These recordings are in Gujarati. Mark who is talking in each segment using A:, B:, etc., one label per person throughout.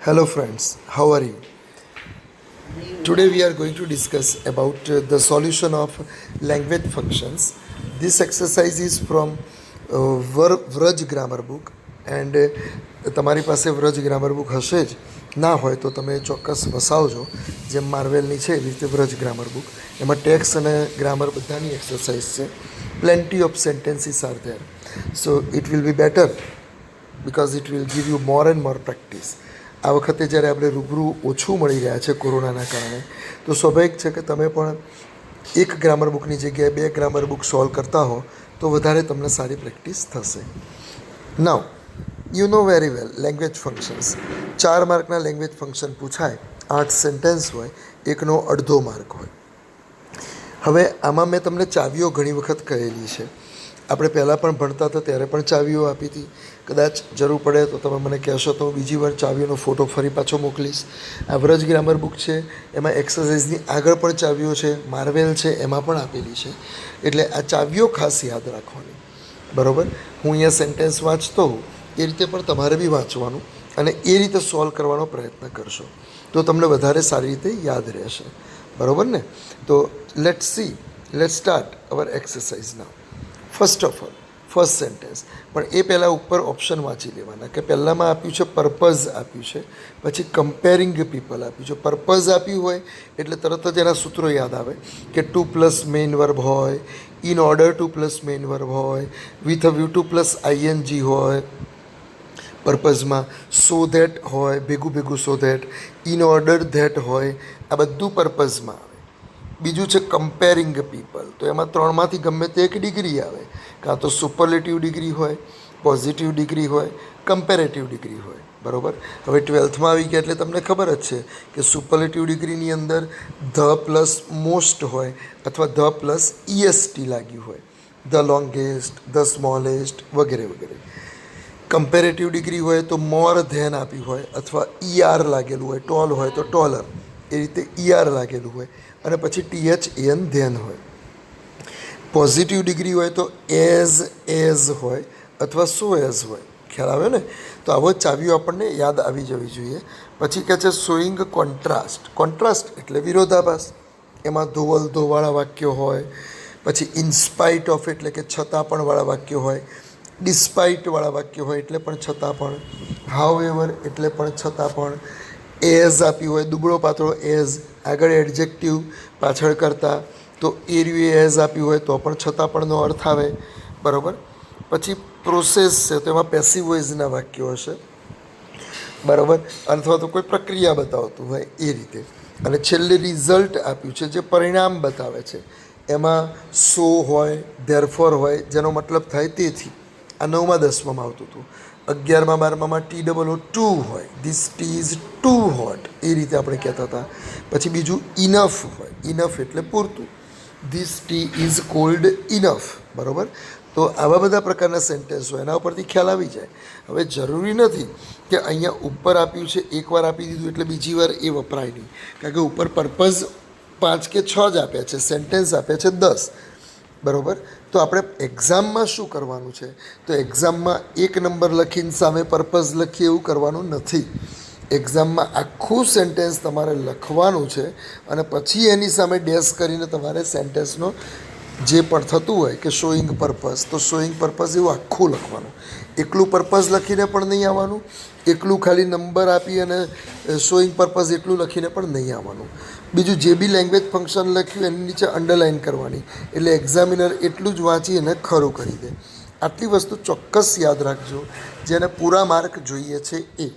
A: Hello friends, how are you? Today we are going to discuss about the solution of language functions. This exercise is from Vraj grammar book and તમારી પાસે વ્રજ ગ્રામર બુક હશે જ. ના હોય તો તમે ચોક્કસ વસાવજો, જેમ માર્વેલની છે એવી રીતે વ્રજ ગ્રામર બુક. એમાં ટેક્સ અને ગ્રામર બધાની એક્સરસાઇઝ છે. Plenty of sentences are there, so it will be better because it will give you more and more practice. આ વખતે જ્યારે આપણે રૂબરૂ ઓછું મળી રહ્યા છે કોરોનાના કારણે, તો સ્વાભાવિક છે કે તમે પણ એક ગ્રામર બુકની જગ્યાએ 2 ગ્રામર બુક સોલ્વ કરતા હો તો વધારે તમને સારી પ્રેક્ટિસ થશે. Now you know very well language functions. 4 માર્કના લેંગ્વેજ ફંક્શન પૂછાય, 8 સેન્ટેન્સ હોય, એકનો અડધો માર્ક હોય. હવે આમાં મેં તમને ચાવીઓ ઘણી વખત કહેલી છે. આપણે પહેલાં પણ ભણતા હતા ત્યારે પણ ચાવીઓ આપી હતી. કદાચ જરૂર પડે તો તમે મને કહેશો તો બીજી વાર ચાવીઓનો ફોટો ફરી પાછો મોકલીશ. આ વ્રજ ગ્રામર બુક છે, એમાં એક્સરસાઇઝની આગળ પણ ચાવીઓ છે, માર્વેલ છે એમાં પણ આપેલી છે. એટલે આ ચાવીઓ ખાસ યાદ રાખવાની, બરાબર. હું અહીંયા સેન્ટેન્સ વાંચતો હોઉં એ રીતે પણ તમારે બી વાંચવાનું અને એ રીતે સોલ્વ કરવાનો પ્રયત્ન કરશો તો તમને વધારે સારી રીતે યાદ રહેશે, બરાબર ને. તો let start our exercise now. First of all first sentence, પણ એ પહેલાં ઉપર ઓપ્શન વાંચી લેવાના કે પહેલાંમાં આપ્યું છે પર્પઝ આપ્યું છે, પછી કમ્પેરિંગ પીપલ આપ્યું છે. પર્પઝ આપ્યું હોય એટલે તરત જ એના સૂત્રો યાદ આવે કે ટુ પ્લસ મેઇન વર્બ હોય, in order to plus main verb હોય, with a view to plus ING હોય પર્પઝમાં, સો ધેટ હોય, ભેગું so that, in order that હોય, આ બધું પર્પઝમાં. બીજું છે કમ્પેરિંગ પીપલ, તો એમાં 3માંથી ગમે તે એક ડિગ્રી આવે, કાં તો સુપરલેટિવ ડિગ્રી હોય, પોઝિટિવ ડિગ્રી હોય, કમ્પેરેટિવ ડિગ્રી હોય, બરાબર. હવે 12થમાં આવી ગયા એટલે તમને ખબર જ છે કે સુપરલેટિવ ડિગ્રીની અંદર ધ પ્લસ મોસ્ટ હોય અથવા ધ પ્લસ ઈએસટી લાગ્યું હોય, ધ લોંગેસ્ટ, ધ સ્મોલેસ્ટ વગેરે વગેરે. કમ્પેરેટિવ ડિગ્રી હોય તો મોર ધેન આપ્યું હોય અથવા ઈઆર લાગેલું હોય, ટોલ હોય તો ટોલર, એ રીતે ઈઆર લાગેલું હોય અને પછી THAN ધેન હોય. પોઝિટિવ ડિગ્રી હોય તો એઝ હોય અથવા સો એઝ હોય. ખ્યાલ આવે ને. તો આવો ચાવીઓ આપણને યાદ આવી જવી જોઈએ. પછી કહે છે શોઈંગ કોન્ટ્રાસ્ટ. કોન્ટ્રાસ્ટ એટલે વિરોધાભાસ. એમાં ધોવલ ધોવાળા વાક્યો હોય, પછી ઇન્સ્પાઇટ ઓફ એટલે કે છતાં પણ વાળા વાક્યો હોય, ડિસ્પાઇટવાળા વાક્યો હોય એટલે પણ છતાં પણ, હાઉ એવર એટલે પણ છતાં પણ, એઝ આપ્યું હોય દુબળો પાતળો એઝ, આગળ એડજેક્ટિવ પાછળ કરતાં, તો એ રહ્યું એઝ આપ્યું હોય તો પણ છતાં પણનો અર્થ આવે, બરાબર. પછી પ્રોસેસ છે તો એમાં પેસિવ વોઇસના વાક્યો હશે, બરાબર, અથવા તો કોઈ પ્રક્રિયા બતાવતું હોય એ રીતે. અને છેલ્લે રિઝલ્ટ આપ્યું છે જે પરિણામ બતાવે છે, એમાં સો હોય, ધેરફોર હોય, જેનો મતલબ થાય તેથી. આ 9મા 10મામાં આવતું હતું. 11મા 12મામાં TOO હોય, this tea is too hot, એ રીતે આપણે કહેતા હતા. પછી બીજું ઇનફ હોય, ઇનફ એટલે પૂરતું, this tea is called enough, બરાબર. તો આવા બધા પ્રકારના સેન્ટેન્સ હોય, એના ઉપરથી ખ્યાલ આવી જાય. હવે જરૂરી નથી કે અહીંયા ઉપર આપ્યું છે એકવાર આપી દીધું એટલે બીજી વાર એ વપરાય નહીં, કારણ કે ઉપર પર્પઝ 5 કે 6 જ આપ્યા છે, સેન્ટેન્સ આપ્યા છે 10, બરાબર. તો આપણે એક્ઝામમાં શું કરવાનું છે, તો એક્ઝામમાં 1 નંબર લખીને સામે પર્પઝ લખીએ એવું કરવાનું નથી. એક્ઝામમાં આખું સેન્ટેન્સ તમારે લખવાનું છે અને પછી એની સામે ડેશ કરીને તમારે સેન્ટેન્સનો જે પણ થતું હોય કે શોઈંગ પર્પઝ, તો શોઈંગ પર્પઝ એવું આખું લખવાનું. એકલું પર્પઝ લખીને પણ નહીં આવવાનું, એકલું ખાલી નંબર આપી અને શોઈંગ પર્પઝ એટલું લખીને પણ નહીં આવવાનું. બીજું જે બી લેંગ્વેજ ફંક્શન લખ્યું એની નીચે અંડરલાઇન કરવાની, એટલે એક્ઝામિનર એટલું જ વાંચી અને ખરું કરી દે. આટલી વસ્તુ ચોક્કસ યાદ રાખજો, જેને પૂરા માર્ક જોઈએ છે એ,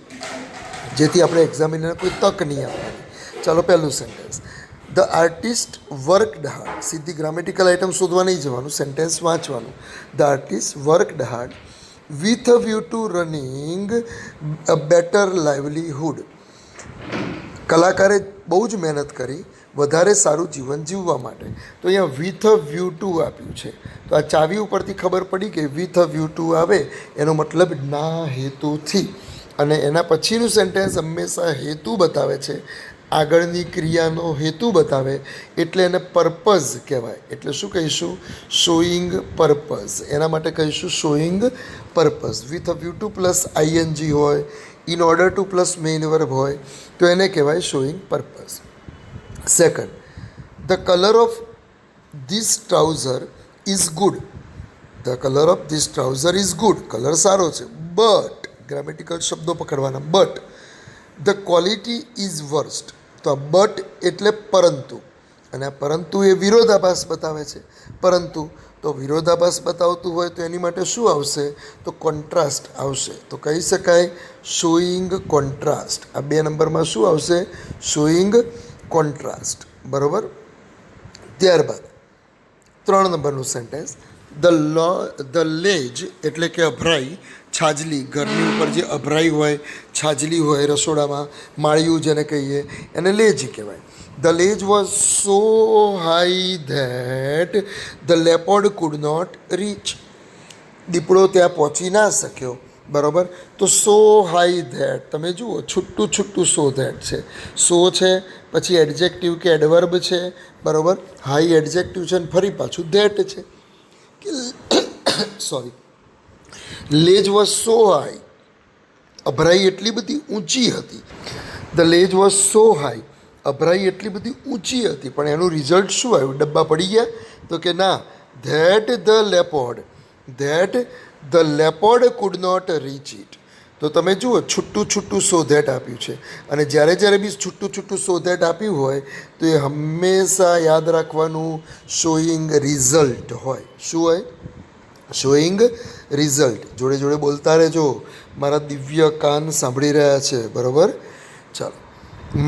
A: જેથી આપણે એક્ઝામિનરને કોઈ તક નહીં આપવાની. ચાલો પહેલું sentence, the artist worked hard. સીધી ગ્રામેટિકલ આઇટમ શોધવા નહીં જવાનું, સેન્ટેન્સ વાંચવાનું. The artist worked hard with a view to running a better livelihood. કલાકારે બહુ જ મહેનત કરી વધારે સારું જીવન જીવવા માટે. તો અહીંયા વિથ અ વ્યૂ ટુ આપ્યું છે, તો આ ચાવી ઉપરથી ખબર પડી કે વિથ અ વ્યૂ ટુ આવે એનો મતલબ ના હેતુથી. અને એના પછીનું સેન્ટેન્સ હંમેશા હેતુ બતાવે છે, આગળની ક્રિયાનો હેતુ બતાવે, એટલે એને પર્પઝ કહેવાય. એટલે શું કહીશું? Showing purpose. એના માટે કહીશું showing purpose. With a view to plus ING હોય, in order to plus main verb હોય તો એને કહેવાય showing purpose. Second, the colour of this trouser is good. The colour of this trouser is good, colour સારો છે. બટ, ગ્રામેટિકલ શબ્દો પકડવાના. But the quality is worst. તો આ બટ એટલે પરંતુ, અને આ પરંતુ એ વિરોધાભાસ બતાવે છે. પરંતુ તો વિરોધાભાસ બતાવતું હોય તો એની માટે શું આવશે? તો કોન્ટ્રાસ્ટ આવશે. તો કહી શકાય શોઈંગ કોન્ટ્રાસ્ટ. આ 2 નંબરમાં શું આવશે? Showing contrast. બરાબર. ત્યારબાદ 3 નંબરનું સેન્ટેન્સ, ધ લેજ એટલે કે અભરાઈ, છાજલી, ઘરની ઉપર જે અભરાઈ હોય, છાજલી હોય રસોડામાં, માળિયું જેને કહીએ એને લેજ કહેવાય. The ledge was so high that the leopard could not reach. દીપડો ત્યાં પહોંચી ના શક્યો. બરાબર. તો સો હાઈ ધેટ, તમે જુઓ છૂટું છૂટું સો ધેટ છે. સો છે, પછી એડજેક્ટિવ કે એડવર્બ છે. બરાબર. હાઈ એડજેક્ટિવ છે અને ફરી પાછું ધેટ છે. સોરી. લેજ વોઝ સો હાઈ, અભરાઈ એટલી બધી ઊંચી હતી. The ledge was so high, અભરાઈ એટલી બધી ઊંચી હતી, પણ એનું રિઝલ્ટ શું આવ્યું? ડબ્બા પડી ગયા? તો કે ના, that the leopard could not reach it. તો તમે જુઓ છૂટું છૂટું સો ધેટ આપ્યું છે, અને જ્યારે જ્યારે બી છૂટું છૂટું સો ધેટ આપ્યું હોય તો એ હંમેશા યાદ રાખવાનું શોઈંગ રિઝલ્ટ હોય. શું હોય? Showing result. જોડે જોડે બોલતા રહેજો, મારા દિવ્ય કાન સાંભળી રહ્યા છે. બરાબર. ચાલો.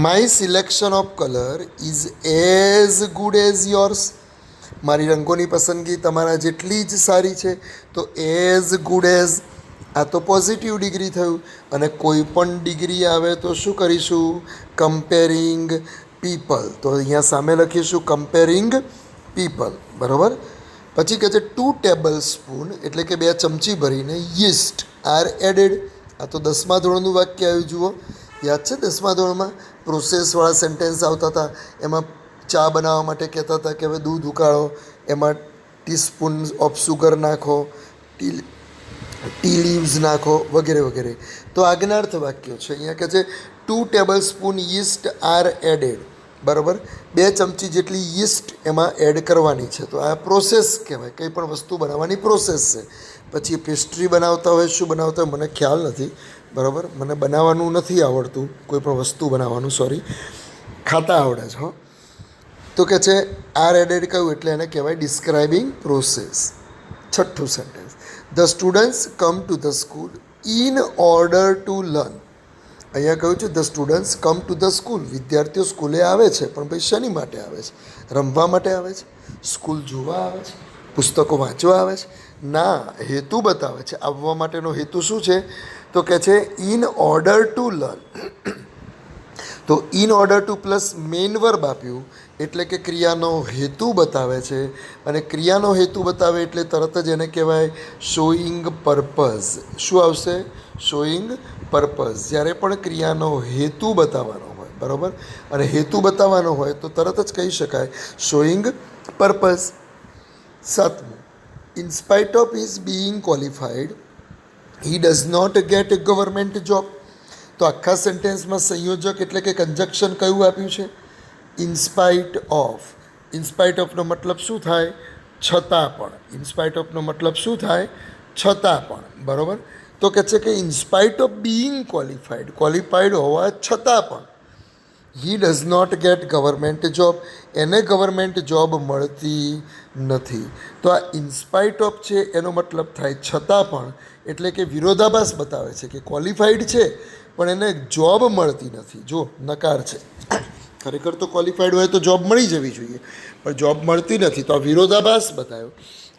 A: My selection of colour is as good as yours. મારી રંગોની પસંદગી તમારા જેટલી જ સારી છે. તો એઝ ગુડ એઝ, આ તો પોઝિટિવ ડિગ્રી થયું. અને કોઈ પણ ડિગ્રી આવે તો શું કરીશું? Comparing people. તો અહીંયા સામે લખીશું કમ્પેરિંગ પીપલ. બરાબર. પછી કહે છે 2 ટેબલ સ્પૂન એટલે કે 2 ચમચી ભરીને યીસ્ટ આર એડેડ. આ તો 10મા ધોરણનું વાક્ય આવ્યું. જુઓ, યાદ છે 10મા ધોરણમાં પ્રોસેસવાળા સેન્ટેન્સ આવતા હતા. એમાં ચા બનાવવા માટે કહેતા હતા કે હવે દૂધ ઉકાળો, એમાં ટીસ્પૂન ઓફ સુગર નાખો, ટી લીવ્સ નાખો, વગેરે વગેરે. તો આજ્ઞાર્થ વાક્યો છે. અહીંયા કહે છે 2 table spoon yeast are added. બરાબર. 2 ચમચી જેટલી યીસ્ટ એમાં એડ કરવાની છે. તો આ પ્રોસેસ કહેવાય, કંઈ પણ વસ્તુ બનાવવાની પ્રોસેસ છે. પછી પેસ્ટ્રી બનાવતા હોય, શું બનાવતા હોય મને ખ્યાલ નથી. બરાબર. મને બનાવવાનું નથી આવડતું, કોઈ પણ વસ્તુ બનાવવાનું. સોરી, ખાતા આવડે છે. હો. તો કે છે આર એડેડ કહ્યું એટલે એને કહેવાય ડિસ્ક્રાઇબિંગ પ્રોસેસ. 6થું sentence, the students come to the school in order to learn. અહીંયા કહ્યું છે the students come to the school. વિદ્યાર્થીઓ સ્કૂલે આવે છે, પણ ભાઈ શેની માટે આવે છે? રમવા માટે આવે છે? સ્કૂલ જોવા આવે છે? પુસ્તકો વાંચવા આવે છે? ના, હેતુ બતાવે છે. આવવા માટેનો હેતુ શું છે? તો કહે છે ઇન ઓર્ડર ટુ લર્ન. તો in order to plus main verb આપ્યું એટલે કે ક્રિયાનો હેતુ બતાવે છે. અને ક્રિયાનો હેતુ બતાવે એટલે તરત જ એને કહેવાય શોઈંગ પર્પઝ. શું આવશે? Showing purpose. જ્યારે પણ ક્રિયાનો હેતુ બતાવવાનો હોય, બરાબર, અને હેતુ બતાવવાનો હોય તો તરત જ કહી શકાય શોઈંગ પર્પઝ. 7મું, in spite of his being qualified he does not get government job. તો આખા સેન્ટેન્સમાં સંયોજક એટલે કે કંજક્શન કયું આપ્યું છે? In spite of. ઇન્સ્પાઇટ ઓફનો મતલબ શું થાય? છતાં પણ. ઇન્સ્પાઇટ ઓફનો મતલબ શું થાય? છતાં પણ. બરાબર. તો કહે છે કે in spite of being qualified, qualified હોવા છતાં પણ he does not get government job, એને ગવર્મેન્ટ જોબ મળતી નથી. તો આ ઇન્સ્પાઇટ ઓફ છે એનો મતલબ થાય છતાં પણ, એટલે કે વિરોધાભાસ બતાવે છે કે ક્વોલિફાઈડ છે પણ એને જોબ મળતી નથી. જો નકાર છે. ખરેખર તો ક્વોલિફાઈડ હોય તો જોબ મળી જવી જોઈએ, પણ જોબ મળતી નથી. તો આ વિરોધાભાસ બતાવ્યો,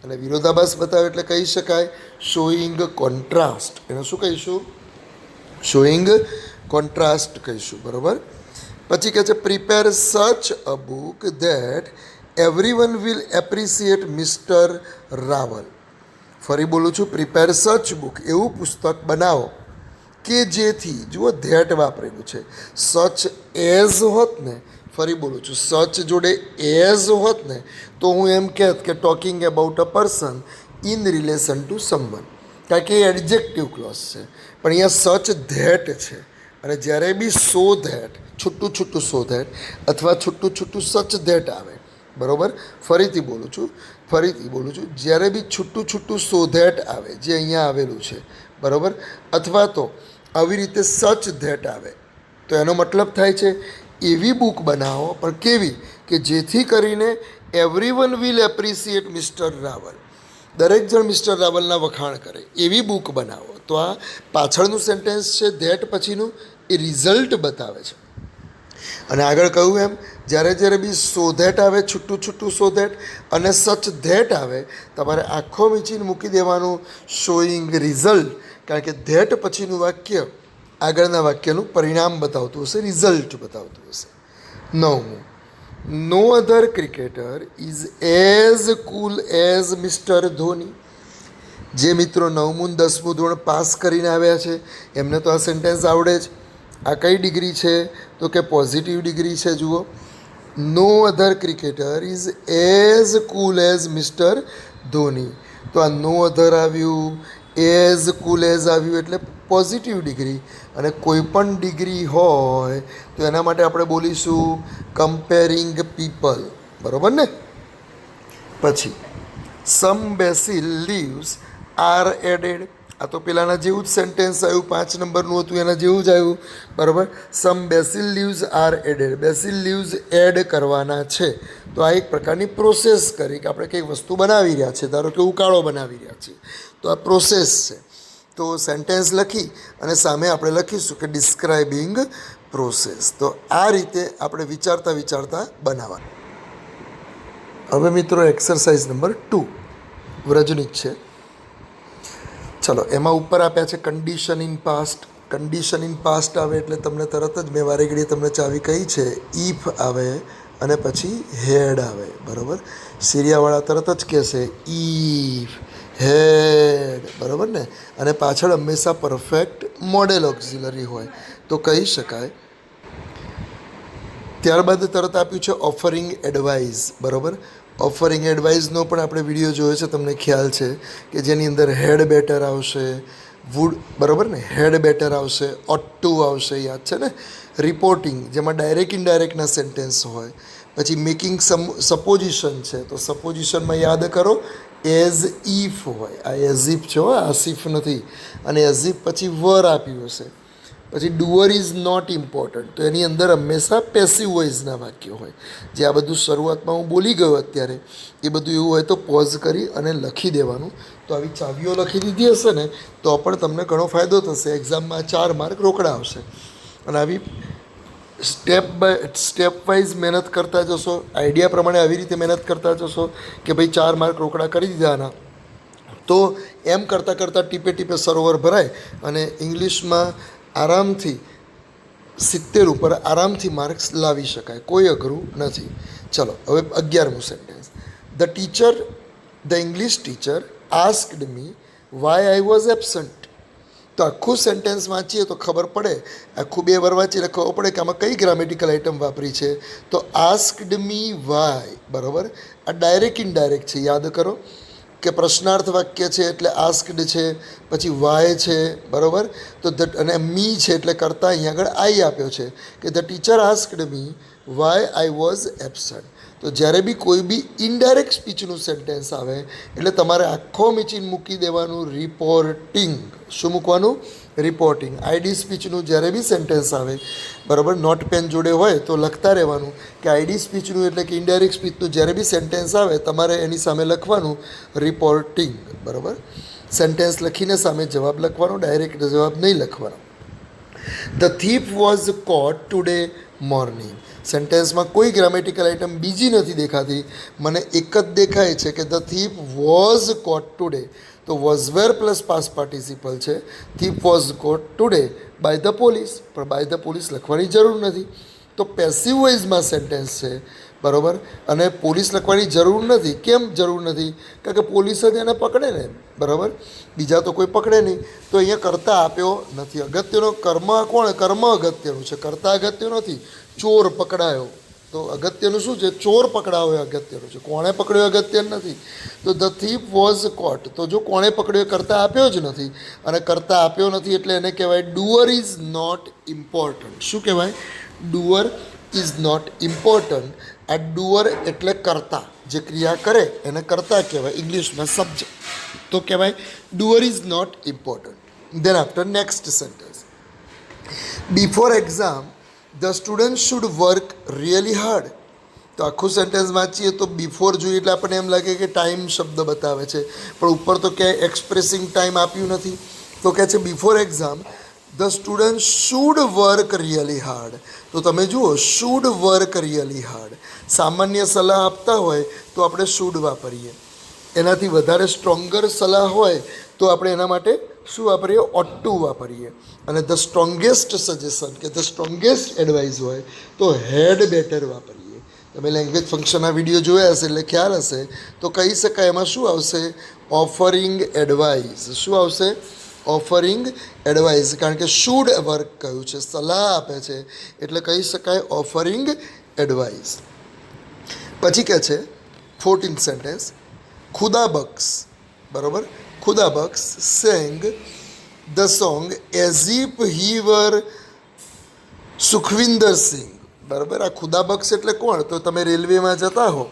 A: અને વિરોધાભાસ બતાવ્યો એટલે કહી શકાય શોઈંગ કોન્ટ્રાસ્ટ. એને શું કહીશું? શોઈંગ કોન્ટ્રાસ્ટ કહીશું. બરાબર. પછી કહે છે prepare such a book that everyone will appreciate mister Rawal. ફરી બોલું છું, પ્રિપેર સચ બુક, એવું પુસ્તક બનાવો કે જેથી, જુઓ ધેટ વાપરેલું છે. સચ એઝ હોત ને, ફરી બોલું છું, સચ જોડે એઝ હોત ને તો હું એમ કહેત કે talking about a person in relation two someone. કારણ કે એ એડજેક્ટિવ ક્લોઝ છે. પણ અહીંયા સચ ધેટ છે, અને જ્યારે બી સો ધેટ છૂટું છૂટું સો ધેટ અથવા છૂટું છૂટું સચ ધેટ આવે, બરાબર, ફરીથી બોલું છું, જ્યારે બી છૂટું છૂટું સો ધેટ આવે જે અહીંયા આવેલું છે, બરાબર, અથવા તો આવી રીતે સચ ધેટ આવે, તો એનો મતલબ થાય છે એવી બુક બનાવો, પણ કેવી કે જેથી કરીને everyone will appreciate mister Raval, દરેક જણ મિસ્ટર રાવલના વખાણ કરે એવી બુક બનાવો. તો આ પાછળનું સેન્ટેન્સ છે ધેટ પછીનું એ રિઝલ્ટ બતાવે છે. અને આગળ કહ્યું એમ જ્યારે જ્યારે બી સો ધેટ આવે, છૂટું છૂટું સો ધેટ અને સચ ધેટ આવે, તમારે આખો મીચીને મૂકી દેવાનું શોઈંગ રિઝલ્ટ, કારણ કે ધેટ પછીનું વાક્ય આગળના વાક્યનું પરિણામ બતાવતું હશે, રિઝલ્ટ બતાવતું હશે. 9, no other cricketer is as cool as mister Dhoni. જે મિત્રો 9મું 10મું ધોરણ પાસ કરીને આવ્યા છે એમને તો આ સેન્ટેન્સ આવડે જ. આ કઈ ડિગ્રી છે તો કે પોઝિટિવ ડિગ્રી છે. જુઓ, no other cricketer is as cool as mister Dhoni. તો આ નો અધર આવ્યું, એઝ કુલ એઝ આવ્યું એટલે પોઝિટિવ ડિગ્રી. અને કોઈ પણ ડિગ્રી હોય તો એના માટે આપણે બોલીશું કમ્પેરિંગ પીપલ, બરાબર ને. પછી સમ બેસિલ લીવ્સ આર એડેડ. આ તો પેલાના જેવું જ સેન્ટેન્સ આવ્યું, 5 નંબરનું હતું એના જેવું જ આવ્યું, બરાબર. Some basil leaves are added, basil leaves add કરવાના છે. તો આ એક પ્રકારની પ્રોસેસ કરી કે આપણે કંઈક વસ્તુ બનાવી રહ્યા છીએ, ધારો કે ઉકાળો બનાવી રહ્યા છીએ, તો આ પ્રોસેસ છે. તો સેન્ટેન્સ લખી અને સામે આપણે લખીશું કે ડિસ્ક્રાઇબિંગ પ્રોસેસ. તો આ રીતે આપણે વિચારતા વિચારતા બનાવવાનું. હવે મિત્રો એક્સરસાઇઝ નંબર 2 વ્રજની જ છે. ચલો, એમાં ઉપર આપ્યા છે condition in past. Condition in past આવે એટલે તમને તરત જ મેં વારે ઘડીએ તમને ચાવી કહી છે, ઇફ આવે અને પછી હેડ આવે, બરાબર. સિરિયાવાળા તરત જ કહેશે ઇફ હેડ, બરાબર ને. અને પાછળ હંમેશા પરફેક્ટ મોડેલ ઓક્ઝિલરી હોય તો કહી શકાય. ત્યારબાદ તરત આપ્યું છે ઓફરિંગ એડવાઇસ, બરાબર. ઓફરિંગ એડવાઇસનો પણ આપણે વિડીયો જોયો છે, તમને ખ્યાલ છે કે જેની અંદર હેડ બેટર આવશે, વુડ, બરાબર ને, હેડ બેટર આવશે, ઓટ ટુ આવશે, યાદ છે ને. રિપોર્ટિંગ, જેમાં ડાયરેક્ટ ઇનડાયરેક્ટના સેન્ટેન્સ હોય. પછી મેકિંગ સપોઝિશન છે, તો સપોઝિશનમાં યાદ કરો એઝ ઇફ હોય. આ એઝ ઇફ છે, આસિફ નથી. અને એઝ ઇફ પછી વર આપ્યું હશે. પછી ડુઅર ઇઝ નોટ ઇમ્પોર્ટન્ટ, તો એની અંદર હંમેશા પેસિવ વોઇસના વાક્યો હોય. જે આ બધું શરૂઆતમાં હું બોલી ગયો અત્યારે, એ બધું એવું હોય તો પોઝ કરી અને લખી દેવાનું. તો આવી ચાવીઓ લખી દીધી હશે ને તો પણ તમને ઘણો ફાયદો થશે. એક્ઝામમાં 4 માર્ક રોકડા આવશે. અને આવી સ્ટેપ વાઇઝ મહેનત કરતા જશો, આઈડિયા પ્રમાણે આવી રીતે મહેનત કરતા જશો કે ભાઈ 4 માર્ક રોકડા કરી દીધાના, તો એમ કરતાં કરતાં ટીપે ટીપે સરોવર ભરાય અને ઇંગ્લિશમાં આરામથી 70 ઉપર આરામથી માર્ક્સ લાવી શકાય, કોઈ અઘરું નથી. ચલો, હવે 11મું sentence. The English teacher asked me why I was absent. તો આખું સેન્ટેન્સ વાંચીએ તો ખબર પડે, આખું 2 વાર વાંચીએ એટલે ખબર પડે કે આમાં કઈ ગ્રામેટિકલ આઇટમ વાપરી છે. તો આસ્કડ મી વાય, બરાબર. આ ડાયરેક્ટ ઇનડાયરેક્ટ છે, યાદ કરો કે પ્રશ્નાર્થ વાક્ય છે એટલે આસ્કડ છે, પછી વાય છે, બરાબર. તો અને મી છે એટલે કરતાં અહીંયા આગળ આઈ આપ્યો છે કે the teacher asked me why I was absent. તો જ્યારે બી કોઈ બી ઇનડાયરેક્ટ સ્પીચનું સેન્ટેન્સ આવે એટલે તમારે આખો મીચીને મૂકી દેવાનું રિપોર્ટિંગ. શું મૂકવાનું? રિપોર્ટિંગ. આઈડી સ્પીચનું જ્યારે બી સેન્ટેન્સ આવે, બરાબર, નોટ પેન જોડે હોય તો લખતા રહેવાનું કે આઈડી સ્પીચનું એટલે કે ઇનડાયરેક્ટ સ્પીચનું જ્યારે બી સેન્ટેન્સ આવે તમારે એની સામે લખવાનું રિપોર્ટિંગ, બરાબર. સેન્ટેન્સ લખીને સામે જવાબ લખવાનો, ડાયરેક્ટ જવાબ નહીં લખવાનો. The thief was caught today morning. સેન્ટેન્સમાં કોઈ ગ્રામેટિકલ આઇટમ બીજી નથી દેખાતી, મને એક જ દેખાય છે કે the thief was caught today. તો was were plus past participle છે. Thief was caught today by the police, પણ બાય ધ પોલીસ લખવાની જરૂર નથી. તો પેસિવ વોઇસમાં સેન્ટેન્સ છે, બરાબર. અને પોલીસ લખવાની જરૂર નથી. કેમ જરૂર નથી? કારણ કે પોલીસ જ એને પકડે ને, બરાબર, બીજા તો કોઈ પકડે નહીં. તો અહીંયા કર્તા આપ્યો નથી. અગત્યનો કર્મ કોણ? કર્મ અગત્યનું છે, કર્તા અગત્ય નથી. ચોર પકડાયો, તો અગત્યનું શું છે? ચોર પકડાવો એ અગત્યનું છે, કોણે પકડ્યો અગત્યનું નથી. તો ધ થીફ વોઝ કોટ, તો જો કોણે પકડ્યો કરતા આપ્યો જ નથી, અને કરતા આપ્યો નથી એટલે એને કહેવાય ડુઅર ઇઝ નોટ ઇમ્પોર્ટન્ટ. શું કહેવાય? Doer is not important. આ ડુઅર એટલે કરતા, જે ક્રિયા કરે એને કરતા કહેવાય, ઇંગ્લિશમાં સબ્જેક્ટ, તો કહેવાય doer is not important. Then after next sentence, before exam the student should work really hard. તો આખું સેન્ટેન્સ વાંચીએ તો બિફોર જોઈએ એટલે આપણને એમ લાગે કે ટાઈમ શબ્દ બતાવે છે, પણ ઉપર તો ક્યાંય એક્સપ્રેસિંગ ટાઈમ આપ્યું નથી. તો કહે છે before exam the student should work really hard. તો તમે જુઓ, શુડ વર્ક રિયલી હાર્ડ. સામાન્ય સલાહ આપતા હોય તો આપણે શુડ વાપરીએ, એનાથી વધારે સ્ટ્રોંગર સલાહ હોય તો આપણે એના માટે શું વાપરીએ? ઓટ ટુ વાપરીએ. અને ધ સ્ટ્રોંગેસ્ટ સજેશન કે ધ સ્ટ્રોંગેસ્ટ એડવાઇસ હોય તો હેડ બેટર વાપરીએ. તમે લેંગ્વેજ ફંક્શનના વિડીયો જોયા હશે એટલે ખ્યાલ હશે. તો કહી શકાય એમાં શું આવશે? Offering advice. શું આવશે? Offering advice. કારણ કે શુડ વર્ક કહ્યું છે, સલાહ આપે છે, એટલે કહી શકાય ઓફરિંગ એડવાઇસ. પછી કહે છે 14th સેન્ટેન્સ, ખુદા બખ્શ, બરાબર, Khuda Bakhsh sang the song as if he were Sukhwinder Singh. બરાબર, આ ખુદા બખ્શ એટલે કોણ? તો તમે રેલવેમાં જતા હો,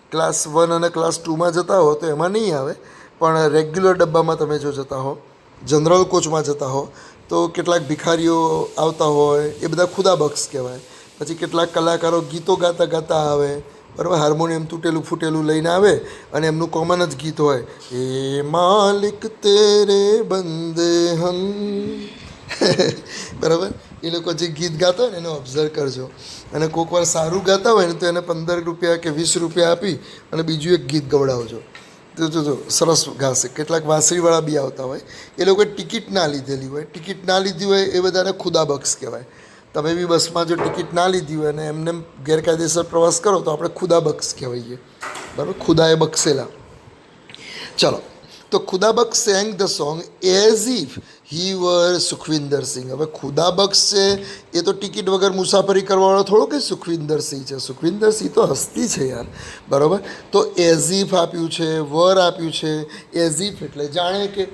A: ક્લાસ 1 અને ક્લાસ 2માં જતા હો તો એમાં નહીં આવે, પણ રેગ્યુલર ડબ્બામાં તમે જો જતા હો, જનરલ કોચમાં જતા હો, તો કેટલાક ભિખારીઓ આવતા હોય, એ બધા ખુદા બખ્શ કહેવાય. પછી કેટલાક કલાકારો ગીતો ગાતા ગાતા આવે, બરાબર, હાર્મોનિયમ તૂટેલું ફૂટેલું લઈને આવે અને એમનું કોમન જ ગીત હોય, એ માલિક તેરે બંદે હમ. બરાબર, એ લોકો જે ગીત ગાતા હોય ને એને ઓબ્ઝર્વ કરજો. અને કોઈક વાર સારું ગાતા હોય ને તો એને 15 રૂપિયા કે 20 રૂપિયા આપી અને બીજું એક ગીત ગવડાવજો. તો જો સરસ ગાશે. કેટલાક વાંસળીવાળા બી આવતા હોય, એ લોકોએ ટિકિટ ના લીધેલી હોય, ટિકિટ ના લીધી હોય એ બધાને ખુદા બખ્શ કહેવાય. તમે બી બસમાં જો ટિકિટ ના લીધી હોય અને એમને ગેરકાયદેસર પ્રવાસ કરો તો આપણે ખુદા બખ્શ કહેવાઈએ, બરાબર, ખુદાએ બક્ષેલા. ચલો, તો Khuda Bakhsh sang the song as if he were Sukhwinder Singh. હવે ખુદા બખ્શ છે એ તો ટિકિટ વગર મુસાફરી કરવાવાળો થોડો કે સુખવિન્દર સિંહ છે. સુખવિન્દર સિંહ તો હસ્તી છે યાર, બરાબર. તો એઝ ઇફ આપ્યું છે, વર આપ્યું છે. એઝ ઇફ એટલે જાણે કે.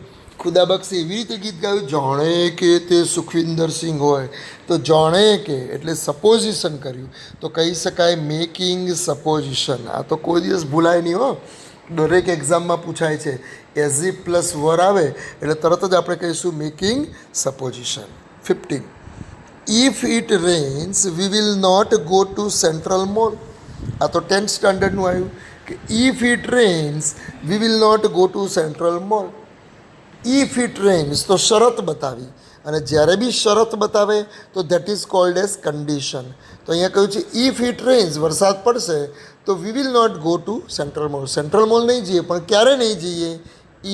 A: ખુદા બખ્શે એવી રીતે ગીત ગાયું જાણે કે તે સુખવિન્દર સિંહ હોય. તો જાણે કે એટલે સપોઝિશન કર્યું, તો કહી શકાય મેકિંગ સપોઝિશન. આ તો કોઈ દિવસ ભૂલાય નહીં હો, દરેક એક્ઝામમાં પૂછાય છે. એઝ ઇફ પ્લસ વર આવે એટલે તરત જ આપણે કહીશું making supposition. 15, if it rains we will not go to central mall. આ તો 10th સ્ટાન્ડર્ડનું આવ્યું કે if it rains we will not go to central mall. If it rains તો શરત બતાવી, અને જ્યારે બી શરત બતાવે તો that is called as condition. તો અહીંયા કહ્યું છે ઇફ ઇટ રેન્સ, વરસાદ પડશે તો we will not go to central mall. Central mall નહીં જઈએ, પણ ક્યારે નહીં જઈએ?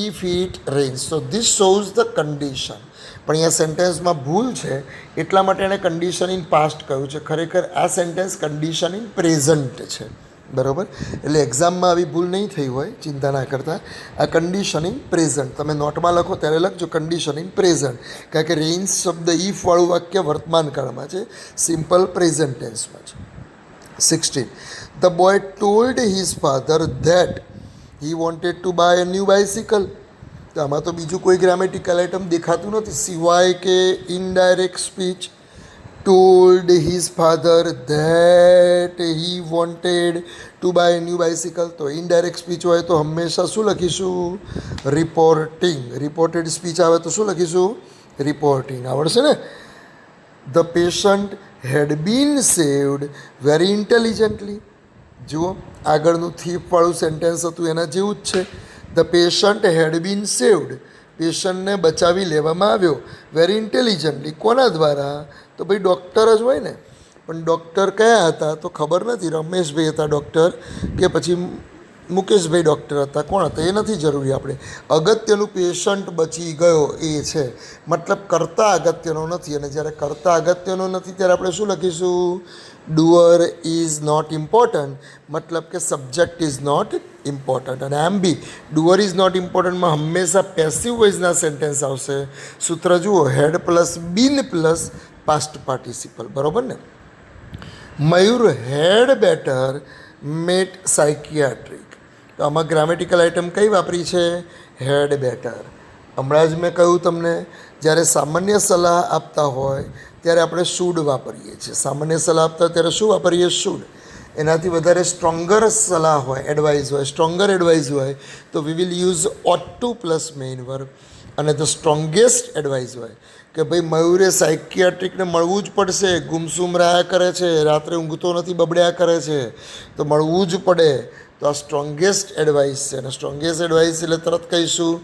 A: If it rains. તો ધીસ શોઝ ધ કન્ડિશન. પણ અહીંયા સેન્ટેન્સમાં ભૂલ છે, એટલા માટે એણે કન્ડિશન ઇન પાસ્ટ કહ્યું છે. ખરેખર આ સેન્ટેન્સ કન્ડિશન ઇન પ્રેઝન્ટ છે, બરાબર. એટલે એક્ઝામમાં આવી ભૂલ નહીં થઈ હોય, ચિંતા ના કરતા. આ કન્ડિશન ઇન પ્રેઝન્ટ તમે નોટમાં લખો ત્યારે લખજો કન્ડિશન ઇન પ્રેઝન્ટ, કારણ કે રેન્સ શબ્દ ઇફવાળું વાક્ય વર્તમાન કાળમાં છે, સિમ્પલ પ્રેઝન્ટ ટેન્સમાં છે. 16, the boy told his father that he wanted to buy a new bicycle. તો આમાં તો બીજું કોઈ ગ્રામેટિકલ આઇટમ દેખાતું નથી સિવાય કે indirect speech. told his father that he wanted to buy a new bicycle. તો ઇનડાયરેક્ટ સ્પીચ હોય તો હંમેશા શું લખીશું? રિપોર્ટિંગ. રિપોર્ટેડ સ્પીચ આવે તો શું લખીશું? રિપોર્ટિંગ. આવડશે ને? The patient had been saved very intelligently. જુઓ, આગળનું થીફવાળું સેન્ટેન્સ હતું એના જેવું જ છે. The patient had been saved, પેશન્ટને બચાવી લેવામાં આવ્યો વેરી ઇન્ટેલિજન્ટલી. કોના દ્વારા? તો ભાઈ ડૉક્ટર જ હોય ને. પણ ડૉક્ટર કયા હતા તો ખબર નથી. રમેશભાઈ હતા ડૉક્ટર કે પછી મુકેશભાઈ ડૉક્ટર હતા, કોણ હતા એ નથી જરૂરી. આપણે અગત્યનું પેશન્ટ બચી ગયો એ છે, મતલબ કરતાં અગત્યનો નથી. અને જ્યારે કરતાં અગત્યનો નથી ત્યારે આપણે શું લખીશું? ડુઅર ઇઝ નોટ ઇમ્પોર્ટન્ટ, મતલબ કે સબ્જેક્ટ ઇઝ નોટ ઇમ્પોર્ટન્ટ. અને આમ બી ડુઅર ઇઝ નોટ ઇમ્પોર્ટન્ટમાં હંમેશા પેસિવ વોઇસના સેન્ટેન્સ આવશે. સૂત્ર જુઓ, had plus been plus past participle, બરાબર ને? Mayur had better met psychiatric. તો આમાં ગ્રામેટિકલ આઇટમ કઈ વાપરી છે? Had better. હમણાં જ મેં કહ્યું તમને, જ્યારે સામાન્ય સલાહ આપતા હોય ત્યારે આપણે શુડ વાપરીએ છીએ. સામાન્ય સલાહ આપતા ત્યારે શું વાપરીએ? શુડ. એનાથી વધારે સ્ટ્રોંગર સલાહ હોય, એડવાઇસ હોય, સ્ટ્રોંગર એડવાઇસ હોય તો we will use ought to plus main verb. અને ધ સ્ટ્રોંગેસ્ટ એડવાઇસ હોય કે ભાઈ મયુરે સાયકિયાટ્રિકને મળવું જ પડશે, ગુમસુમ રહ્યા કરે છે, રાત્રે ઊંઘતો નથી, બબડ્યા કરે છે, તો મળવું જ પડે. તો આ સ્ટ્રોંગેસ્ટ એડવાઇસ છે. અને સ્ટ્રોંગેસ્ટ એડવાઇસ એટલે તરત કહીશું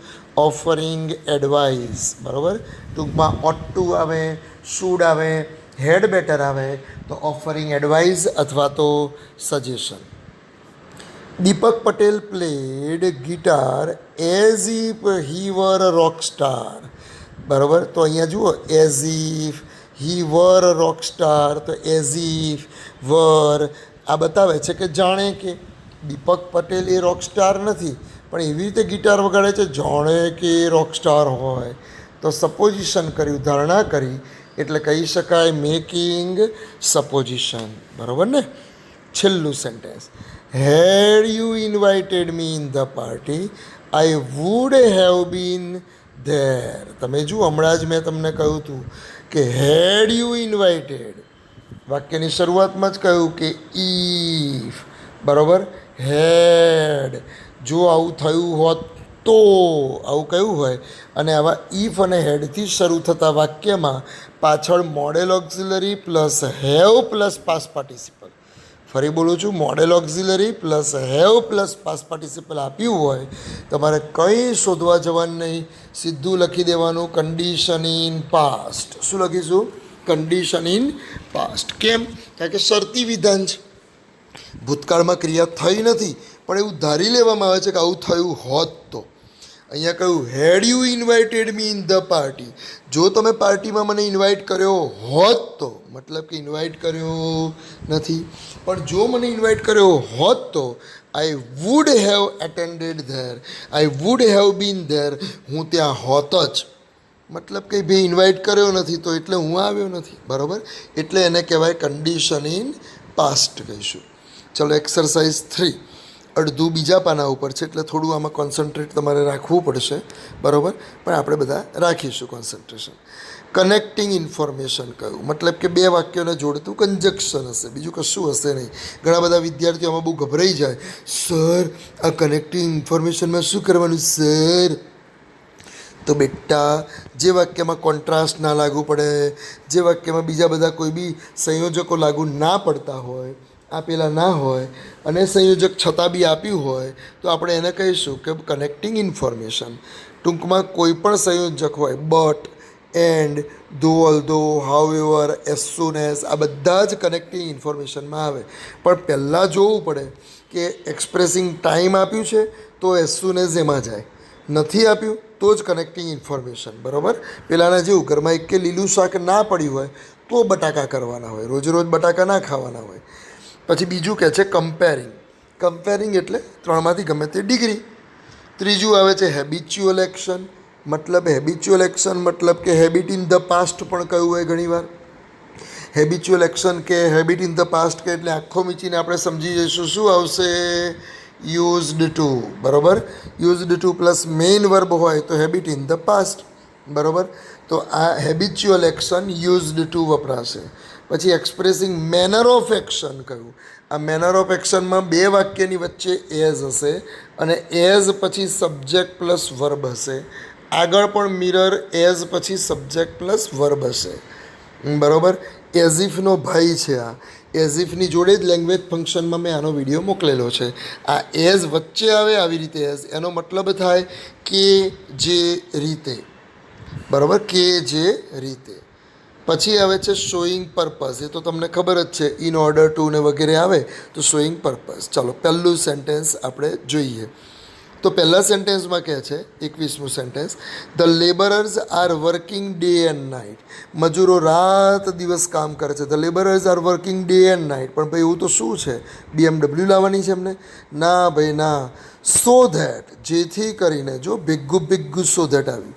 A: ઓફરિંગ એડવાઇસ. બરાબર? ટૂંકમાં ઓટ ટુ આવે, શુડ આવે, હેડ બેટર આવે તો ઓફરિંગ એડવાઇસ અથવા તો suggestion. Deepak Patel played guitar as if he were a rock star. બરાબર? તો અહીંયા જુઓ, as if, he were a rock star, તો એઝ ઇફ, વર, આ બતાવે છે કે જાણે કે દીપક પટેલ એ રોક સ્ટાર નથી, પણ એવી રીતે ગિટાર વગાડે છે જાણે કે રોક સ્ટાર હોય. તો સપોઝિશન કર્યું, ધારણા કરી, એટલે કહી શકાય મેકિંગ સપોઝિશન. બરાબર ને? છેલ્લું sentence, had you invited me in the party I would have been there. તમે જુઓ, હમણાં જ મેં તમને કહ્યું હતું કે હેડ યુ ઇન્વાઇટેડ, વાક્યની શરૂઆતમાં જ કહ્યું કે ઈફ. બરાબર? હેડ, જો આવું થયું હોત તો, આવું કયું હોય. અને આવા ઈફ અને હેડથી શરૂ થતા વાક્યમાં પાછળ modal auxiliary plus have plus past participle. ફરી બોલું છું, modal auxiliary plus have plus past participle આપ્યું હોય, તમારે કંઈ શોધવા જવાનું નહીં, સીધું લખી દેવાનું કન્ડિશન ઇન પાસ્ટ. શું લખીશું? Condition in past. કેમ? કારણ કે શરતી વિધાન છે, ભૂતકાળમાં ક્રિયા થઈ નથી, પણ એવું ધારી લેવામાં આવે છે કે આવું થયું હોત તો. અહીંયા કહ્યું had you invited me in the party, જો તમે પાર્ટીમાં મને ઇન્વાઇટ કર્યો હોત તો, મતલબ કે ઇન્વાઇટ કર્યો નથી, પણ જો મને ઇન્વાઇટ કર્યો હોત તો આઈ would have attended there, I would have been there, હું ત્યાં હોત જ. મતલબ કે ભાઈ ઇન્વાઇટ કર્યો નથી તો એટલે હું આવ્યો નથી. બરાબર? એટલે એને કહેવાય કન્ડિશન ઇન પાસ્ટ કહીશું. ચલો, એક્સરસાઇઝ 3 અડધું બીજા પાના ઉપર છે, એટલે થોડું આમાં કોન્સન્ટ્રેટ તમારે રાખવું પડશે. બરાબર? પણ આપણે બધા રાખીશું કોન્સન્ટ્રેશન. કનેક્ટિંગ ઇન્ફોર્મેશન કહ્યું, મતલબ કે બે વાક્યોને જોડતું કંજક્શન હશે, બીજું કશું હશે નહીં. ઘણા બધા વિદ્યાર્થીઓ આમાં બહુ ગભરાઈ જાય, સર આ કનેક્ટિંગ ઇન્ફોર્મેશનમાં શું કરવાનું સર? તો બેટા, જે વાક્યમાં કોન્ટ્રાસ્ટ ના લાગુ પડે, જે વાક્યમાં બીજા બધા કોઈ બી સંયોજકો લાગુ ના પડતા હોય, આપેલા ના હોય, અને સંયોજક છતાં બી આપ્યું હોય, તો આપણે એને કહીશું કે કનેક્ટિંગ ઇન્ફોર્મેશન. ટૂંકમાં કોઈ પણ સંયોજક હોય, બટ, એન્ડ, ધો, ઓલ્ધો, હાઉએવર, એઝ સૂન એઝ, આ બધા જ કનેક્ટિંગ ઇન્ફોર્મેશનમાં આવે. પણ પહેલાં જોવું પડે કે એક્સપ્રેસિંગ ટાઈમ આપ્યું છે તો એઝ સૂન એઝ એમાં જાય, નથી આપ્યું તો જ કનેક્ટિંગ ઇન્ફોર્મેશન. બરાબર? પેલાના જેવું ઘરમાં એક કે લીલું શાક ના પડ્યું હોય તો બટાકા કરવાના હોય, રોજ રોજ બટાકા ના ખાવાના હોય. પછી બીજું કહે છે કમ્પેરિંગ. કમ્પેરિંગ એટલે ત્રણમાંથી ગમે તે ડિગ્રી. ત્રીજું આવે છે હેબિચ્યુઅલ એક્શન. મતલબ હેબિચ્યુઅલ એક્શન મતલબ કે હેબિટ ઇન ધ પાસ્ટ પણ કહ્યું હોય ઘણીવાર. હેબિચ્યુઅલ એક્શન કે હેબિટ ઇન ધ પાસ્ટ કે એટલે આંખો મીચીને આપણે સમજી જઈશું શું આવશે? Used to. બરાબર? Used to plus main verb હોય તો હેબિટ ઇન ધ પાસ્ટ. બરાબર? તો આ હેબિચ્યુઅલ એક્શન યુઝડ ટુ વપરાશે. પછી એક્સપ્રેસિંગ મેનર ઓફ એક્શન કહ્યું. આ મેનર ઓફ એક્શનમાં બે વાક્યની વચ્ચે એઝ હશે, અને એઝ પછી સબ્જેક્ટ પ્લસ વર્બ હશે. આગળ પણ મિરર એઝ પછી સબ્જેક્ટ પ્લસ વર્બ હશે. બરાબર? એઝિફનો ભાઈ છે આ. એઝિફની જોડે જ લેંગ્વેજ ફંક્શનમાં મેં આનો વિડીયો મોકલેલો છે. આ એઝ વચ્ચે આવે આવી રીતે એઝ, એનો મતલબ થાય કે જે રીતે. બરાબર? કે જે રીતે. પછી આવે છે શોઈંગ પર્પઝ. એ તો તમને ખબર જ છે, ઇન ઓર્ડર ટુ ને વગેરે આવે તો શોઈંગ પર્પઝ. ચાલો, પહેલું સેન્ટેન્સ આપણે જોઈએ. તો પહેલા સેન્ટેન્સમાં કહે છે, 21મું sentence, the labourers are working day and night. મજૂરો રાત દિવસ કામ કરે છે. The labourers are working day and night. પણ ભાઈ એવું તો શું છે? BMW લાવવાની છે એમને? ના ભાઈ ના. સો ધેટ, જેથી કરીને, જો ભેગ્ગું સો ધેટ આવ્યું,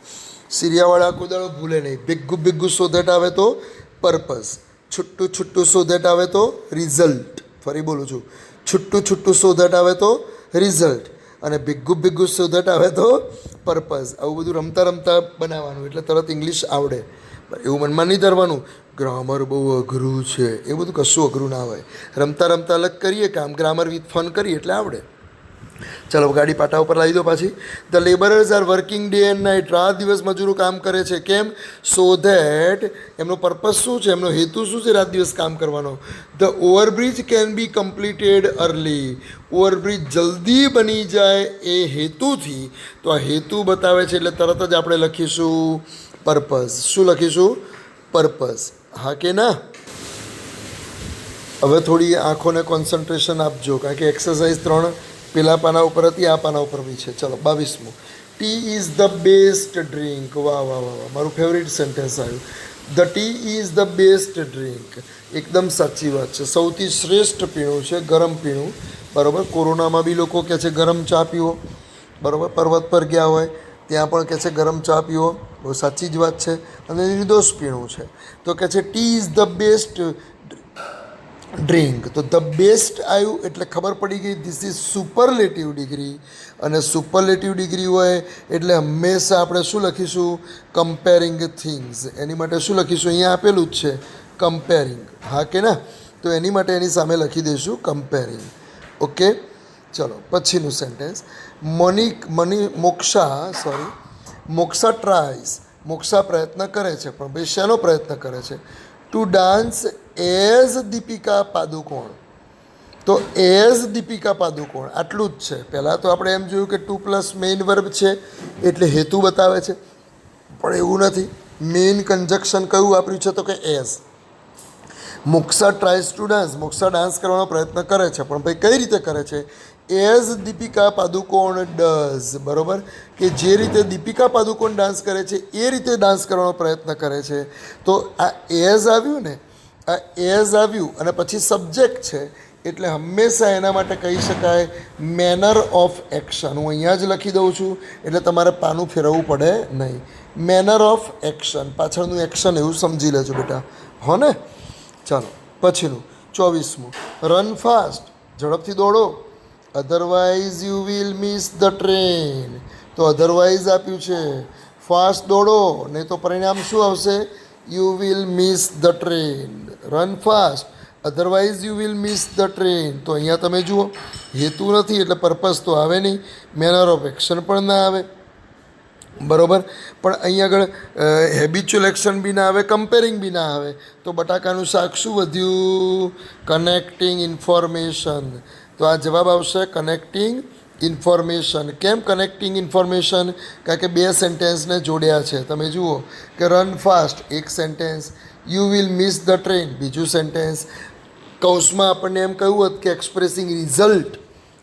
A: સિરિયાવાળા કોઈ દાડો ભૂલે નહીં. ભેગ્ગું સો ધેટ આવે તો પર્પઝ. છૂટું છૂટું સો ધેટ આવે તો રિઝલ્ટ. ફરી બોલું છું, છૂટું છૂટું સો ધેટ આવે તો રિઝલ્ટ, અને ભીગું ભીગું સો ધેટ આવે તો પર્પઝ. આવું બધું રમતા રમતા બનાવવાનું એટલે તરત ઇંગ્લિશ આવડે. એવું મનમાં નહીં ધરવાનું ગ્રામર બહુ અઘરું છે, એ બધું કશું અઘરું ના હોય. રમતા રમતા અલગ કરીએ કામ, ગ્રામર વિથ ફન કરીએ એટલે આવડે. ચાલો ગાડી પાટા ઉપર લાવી દો પાછી. The labourers are working day and night. રાત દિવસ મજૂરો કામ કરે છે. કેમ? સો ધેટ એમનો પર્પઝ શું છે, એમનો હેતુ શું છે રાત દિવસ કામ કરવાનો? The overbridge can be completed early. Overbridge જલ્દી બની જાય એ હેતુથી. તો આ હેતુ બતાવે છે એટલે તરત જ આપણે લખીશું પર્પઝ. શું લખીશું? પર્પઝ. હા કે ના? હવે થોડી આંખોને કોન્સન્ટ્રેશન આપજો, કારણ કે એક્સરસાઇઝ 3 પેલા પાના ઉપર હતી, આ પાના ઉપર બી છે. ચલો 22મું. Tea is the best drink. વાહ વાહ વાહ વાહ, મારું ફેવરિટ સેન્ટેન્સ આવ્યું. The tea is the best drink. એકદમ સાચી વાત છે. સૌથી શ્રેષ્ઠ પીણું છે ગરમ પીણું. બરાબર. કોરોનામાં બી લોકો કહે છે ગરમ ચા પીવો. બરાબર. પર્વત પર ગયા હોય ત્યાં પણ કહે છે ગરમ ચા પીવો. બહુ સાચી જ વાત છે. અને નિર્દોષ પીણું છે. તો કહે છે T is the best drink. તો ધ બેસ્ટ આવ્યું એટલે ખબર પડી ગઈ ધીસ ઇઝ સુપરલેટિવ ડિગ્રી. અને સુપરલેટિવ ડિગ્રી હોય એટલે હંમેશા આપણે શું લખીશું? Comparing things. એની માટે શું લખીશું? અહીંયા આપેલું જ છે કમ્પેરિંગ. હા કે ના? તો એની માટે એની સામે લખી દઈશું કમ્પેરિંગ. ઓકે. ચલો પછીનું સેન્ટેન્સ. મોક્ષા ટ્રાયસ. મોક્ષા પ્રયત્ન કરે છે, પણ ભાઈ શેનો પ્રયત્ન કરે છે? To dance as Deepika Padukone. તો એઝ દીપિકા પાદુકોણ આટલું જ છે. પહેલાં તો આપણે એમ જોયું કે 2+ મેઇન વર્બ છે એટલે હેતુ બતાવે છે, પણ એવું નથી. મેઇન કન્જક્શન કયું વાપર્યું છે? તો કે as. Moksha tries to dance. Moksha dance કરવાનો પ્રયત્ન કરે છે, પણ ભાઈ કઈ રીતે કરે છે? As Deepika Padukone does. બરાબર. કે જે રીતે દીપિકા પાદુકોણ ડાન્સ કરે છે એ રીતે ડાન્સ કરવાનો પ્રયત્ન કરે છે. તો આ એઝ આવ્યું ને, આ એઝ આવ્યું અને પછી સબ્જેક્ટ છે એટલે હંમેશા એના માટે કહી શકાય મેનર ઓફ એક્શન. હું અહીંયા જ લખી દઉં છું એટલે તમારે પાનું ફેરવવું પડે નહીં. મેનર ઓફ એક્શન, પાછળનું એક્શન એવું સમજી લેજો બેટા. હો ને? ચાલો પછીનું 24મું. Run fast. ઝડપથી દોડો. Otherwise you will miss the train. તો અધરવાઇઝ આપ્યું છે. ફાસ્ટ દોડો નહીં તો પરિણામ શું આવશે? You will miss the train. Run fast otherwise you will miss the train. તો અહીંયા તમે જુઓ હેતુ નથી એટલે પર્પઝ તો આવે નહીં, મેનર ઓફ એક્શન પણ ના આવે. બરાબર. પણ અહીંયા આગળ હેબિચ્યુઅલ એક્શન બી ના આવે, કમ્પેરિંગ બી ના આવે. તો બટાકાનું શાક શું વધ્યું? Connecting information. તો આ જવાબ આવશે કનેક્ટિંગ ઇન્ફોર્મેશન. કેમ કનેક્ટિંગ ઇન્ફોર્મેશન? કારણ કે 2 સેન્ટેન્સને જોડ્યા છે. તમે જુઓ કે રન ફાસ્ટ એક sentence, you will miss the train બીજું સેન્ટેન્સ. કૌંસમાં આપણને એમ કહ્યું હોત કે એક્સપ્રેસિંગ રિઝલ્ટ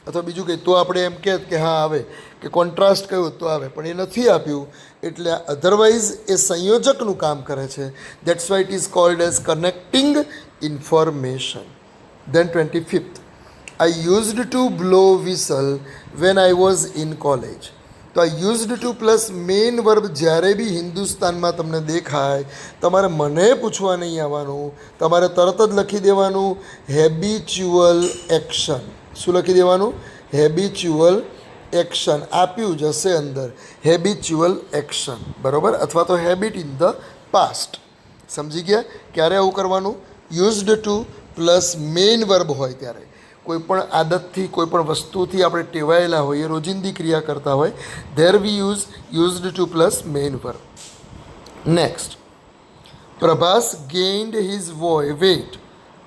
A: અથવા બીજું કંઈ તો આપણે એમ કહેત કે હા આવે, કે કોન્ટ્રાસ્ટ કહ્યું તો આવે, પણ એ નથી આપ્યું. એટલે અધરવાઇઝ એ સંયોજકનું કામ કરે છે. That's why it is called as connecting information. Then 25th. I used to blow whistle when I was in college. તો આ used to plus main verb જ્યારે બી હિન્દુસ્તાનમાં તમને દેખાય તમારે મને પૂછવા નહીં આવવાનું, તમારે તરત જ લખી દેવાનું હેબિચ્યુઅલ એક્શન. શું લખી દેવાનું? Habitual action. આપ્યું જ હશે અંદર હેબિચ્યુઅલ એક્શન. બરાબર. અથવા તો હેબિટ ઇન ધ પાસ્ટ. સમજી ગયા? ક્યારે આવું કરવાનું? Used to plus main verb હોય ત્યારે. કોઈ પણ આદતથી, કોઈ પણ વસ્તુથી આપણે ટેવાયેલા હોઈએ, રોજિંદી ક્રિયા કરતા હોય, there we used to plus main verb. Next. Prabhas gained his weight.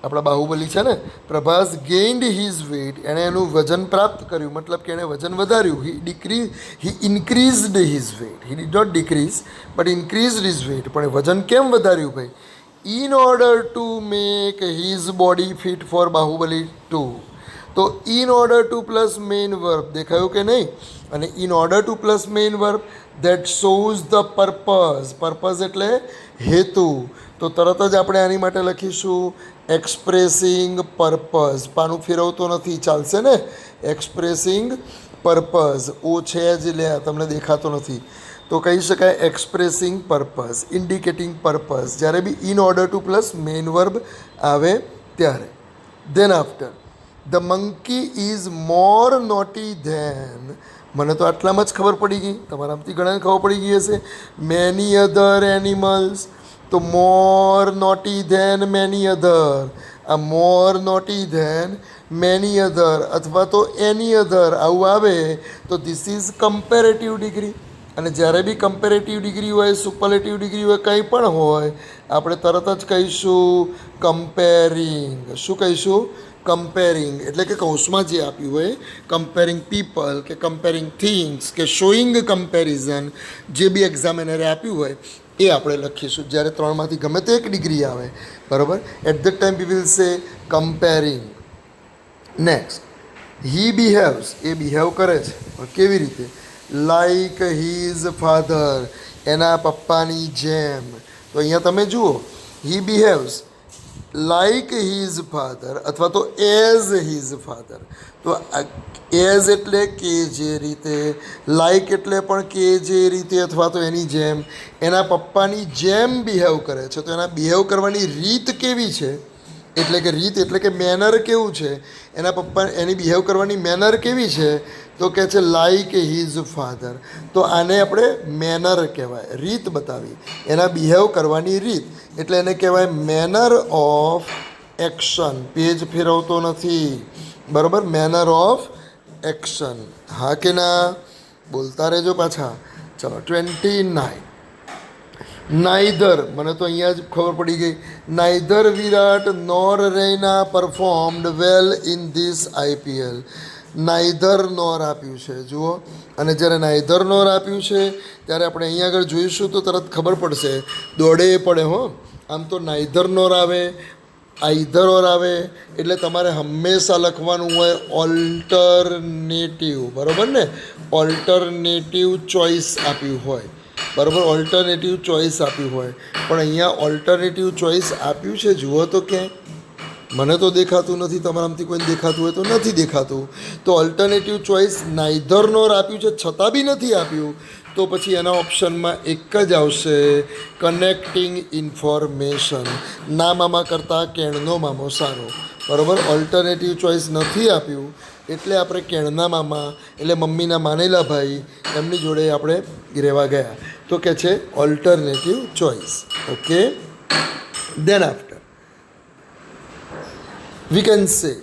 A: આપણા બાહુબલી છે ને, પ્રભાસ ગેઇન્ડ હિઝ વેઇટ. એણે એનું વજન પ્રાપ્ત કર્યું, મતલબ કે એણે વજન વધાર્યું. He increased his weight. He did not decrease but increased his weight. પણ વજન કેમ વધાર્યું ભાઈ? In order to make his body fit for Baahubali 2. તો in order to plus main verb દેખાયું કે નહીં? અને in order to plus main verb that shows the purpose. Purpose એટલે હેતુ. તો તરત જ આપણે આની માટે લખીશું એક્સપ્રેસિંગ પર્પઝ. પાનું ફેરવતો નથી, ચાલશે ને? Expressing purpose. ઓ છે જ લે, તમને દેખાતો નથી. તો કહી શકાય એક્સપ્રેસિંગ પર્પઝ, ઇન્ડિકેટિંગ પર્પઝ, જ્યારે બી in order to plus main verb આવે ત્યારે. Then after the monkey is more naughty then, મને તો આટલામાં જ ખબર પડી ગઈ, તમારામાંથી ઘણાને ખબર પડી ગઈ હશે. મેની અધર એનિમલ્સ, તો મોર નોટી ધેન મેની અધર, આ મોર નોટી ધેન મેની અધર અથવા તો એની અધર આવું આવે તો ધીસ ઇઝ કમ્પેરેટિવ ડિગ્રી. અને જ્યારે બી કમ્પેરેટિવ ડિગ્રી હોય, સુપરલેટિવ ડિગ્રી હોય, કંઈ પણ હોય, આપણે તરત જ કહીશું કમ્પેરિંગ. શું કહીશું? કમ્પેરિંગ. એટલે કે કૌંસમાં જે આપ્યું હોય, કમ્પેરિંગ પીપલ કે કમ્પેરિંગ થિંગ્સ કે શોઈંગ કમ્પેરિઝન, જે બી એક્ઝામિનરે આપ્યું હોય એ આપણે લખીશું. જ્યારે ત્રણમાંથી ગમે તે એક ડિગ્રી આવે, બરાબર, at the time we will say comparing. Next, he behaves, એ બિહેવ કરે છે, પણ કેવી રીતે? લાઈક હીઝ ફાધર, એના પપ્પાની જેમ. તો અહીંયા તમે જુઓ, હી બિહેવ્સ લાઈક હીઝ ફાધર અથવા તો એઝ હીઝ ફાધર. તો એઝ એટલે કે જે રીતે, લાઈક એટલે પણ કે જે રીતે અથવા તો એની જેમ, એના પપ્પાની જેમ બિહેવ કરે છે. તો એના બિહેવ કરવાની રીત કેવી છે? એટલે કે રીત એટલે કે મેનર કેવું છે? એના પપ્પા એની બિહેવ કરવાની મેનર કેવી છે? તો કહે છે લાઈક હીઝ ફાધર. તો આને આપણે મેનર કહેવાય, રીત બતાવી, એના બિહેવ કરવાની રીત, એટલે એને કહેવાય મેનર ઓફ એક્શન. પેજ ફેરવતો નથી, બરાબર, મેનર ઓફ એક્શન. હા કે ના? બોલતા રહેજો પાછા. ચલો 29. નાઈધર, મને તો અહીંયા જ ખબર પડી ગઈ, neither Virat nor Raina performed well in this IPL. Neither nor આપ્યું છે, જુઓ. અને જ્યારે નાઈધર નોર આપ્યું છે ત્યારે આપણે અહીંયા આગળ જોઈશું તો તરત ખબર પડશે, દોડે એ પડે હો. આમ તો નાઈધર નોર આવે, આઈધર ઓર આવે, એટલે તમારે હંમેશા લખવાનું હોય ઓલ્ટરનેટિવ, બરાબર ને? ઓલ્ટરનેટિવ ચોઇસ આપ્યું હોય, બરાબર, ઓલ્ટરનેટિવ ચોઇસ આપ્યું હોય. પણ અહીંયા ઓલ્ટરનેટિવ ચોઇસ આપ્યું છે, જુઓ તો ક્યાંય મને તો દેખાતું નથી, તમારામાંથી કોઈને દેખાતું હોય તો નથી દેખાતું. તો ઓલ્ટરનેટિવ ચોઇસ નાઈધરનોર આપ્યું છે છતાં બી નથી આપ્યું, તો પછી એના ઓપ્શનમાં એક જ આવશે કનેક્ટિંગ ઇન્ફોર્મેશન. ના મામા કરતાં કેણનો મામો સારો, બરાબર. ઓલ્ટરનેટિવ ચોઇસ નથી આપ્યું એટલે આપણે કેણના મામા એટલે મમ્મીના માનેલા ભાઈ એમની જોડે આપણે રહેવા ગયા. તો કે છે alternative choice. Okay, then after we can say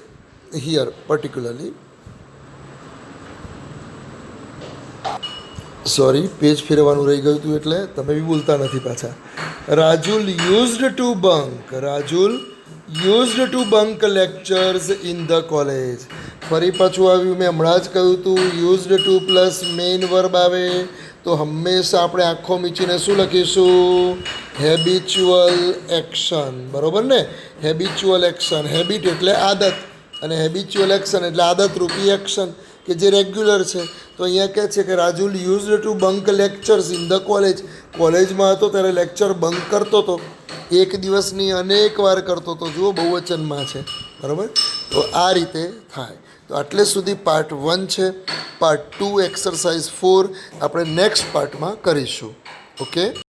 A: here particularly, sorry page ફેરવાનું રહી ગયું હતું એટલે તમે બી બોલતા નથી પાછા. Rajul used to bunk, Rajul used to bunk lectures in the college. ફરી પાછું આવ્યું, મેં હમણાં જ કહ્યું હતું used to plus main verb આવે તો હંમેશા આપણે આંખો મીચીને શું લખીશું? હેબિચ્યુઅલ એક્શન, બરાબર ને? હેબિચ્યુઅલ એક્શન, હેબિટ એટલે આદત અને હેબિચ્યુઅલ એક્શન એટલે આદતરૂપી એક્શન કે જે રેગ્યુલર છે. તો અહીંયા કહે છે કે Rajul used to bunk lectures in the college. કોલેજમાં હતો ત્યારે લેક્ચર બંક કરતો હતો, એક દિવસની અનેક વાર કરતો હતો. જુઓ બહુવચનમાં છે, બરાબર. તો આ રીતે થાય. તો આટલે સુધી પાર્ટ 1 છે. પાર્ટ 2 એક્સરસાઇઝ 4 આપણે નેક્સ્ટ પાર્ટમાં કરીશું. ઓકે.